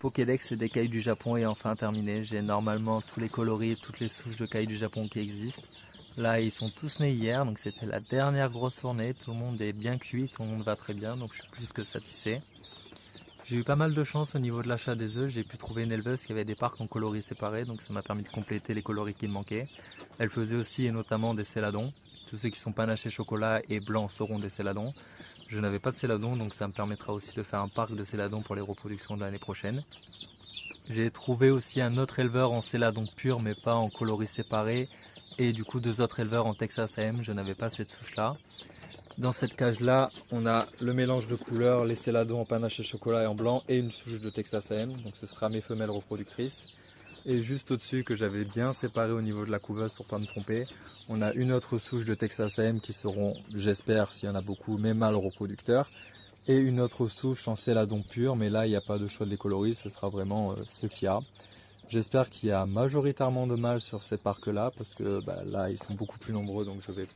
Pokédex des cailles du Japon est enfin terminé. J'ai normalement tous les coloris, toutes les souches de cailles du Japon qui existent. Là, ils sont tous nés hier, donc c'était la dernière grosse journée. Tout le monde est bien cuit, tout le monde va très bien, donc je suis plus que satisfait. J'ai eu pas mal de chance au niveau de l'achat des œufs. J'ai pu trouver une éleveuse qui avait des parcs en coloris séparés, donc ça m'a permis de compléter les coloris qui me manquaient. Elle faisait aussi et notamment des céladons. Tous ceux qui sont panachés chocolat et blancs seront des céladons. Je n'avais pas de céladons, donc ça me permettra aussi de faire un parc de céladons pour les reproductions de l'année prochaine. J'ai trouvé aussi un autre éleveur en céladon pur, mais pas en coloris séparés. Et du coup 2 autres éleveurs en Texas AM, je n'avais pas cette souche là. Dans cette cage là, on a le mélange de couleurs, les céladons en panache et chocolat et en blanc et une souche de Texas AM, donc ce sera mes femelles reproductrices. Et juste au-dessus, que j'avais bien séparé au niveau de la couveuse pour pas me tromper, on a une autre souche de Texas AM qui seront, j'espère s'il y en a beaucoup, mes mâles reproducteurs. Et une autre souche en céladon pur, mais là il n'y a pas de choix de les coloris, ce sera vraiment ce qu'il y a. J'espère qu'il y a majoritairement de mâles sur ces parcs là, parce que là ils sont beaucoup plus nombreux, donc je vais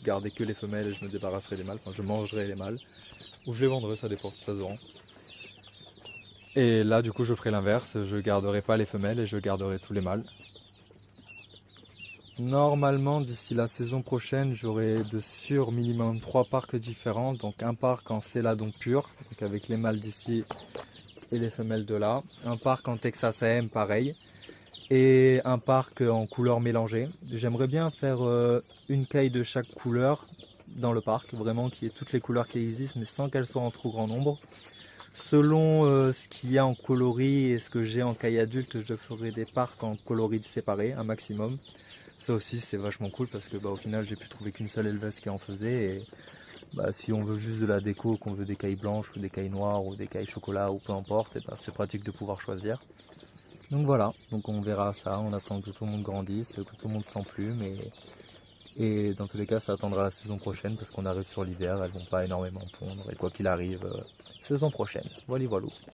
garder que les femelles et je me débarrasserai des mâles, enfin je mangerai les mâles, ou je les vendrai, ça dépend si ça se vend. Et là du coup je ferai l'inverse, je garderai pas les femelles et je garderai tous les mâles. Normalement d'ici la saison prochaine j'aurai de sûr minimum 3 parcs différents, donc un parc en céladon pur, donc avec les mâles d'ici et les femelles de là, un parc en Texas AM pareil, et un parc en couleurs mélangées. J'aimerais bien faire une caille de chaque couleur dans le parc, vraiment qu'il y ait toutes les couleurs qui existent, mais sans qu'elles soient en trop grand nombre. Selon ce qu'il y a en coloris et ce que j'ai en caille adulte, je ferai des parcs en coloris séparés, un maximum. Ça aussi c'est vachement cool parce que au final j'ai pu trouver qu'une seule éleveuse qui en faisait. Et si on veut juste de la déco, qu'on veut des cailles blanches ou des cailles noires ou des cailles chocolat ou peu importe, et c'est pratique de pouvoir choisir. Donc voilà, donc on verra ça, on attend que tout le monde grandisse, que tout le monde s'emplume et dans tous les cas ça attendra la saison prochaine parce qu'on arrive sur l'hiver, elles vont pas énormément pondre et quoi qu'il arrive, saison prochaine. Voilà, voilà.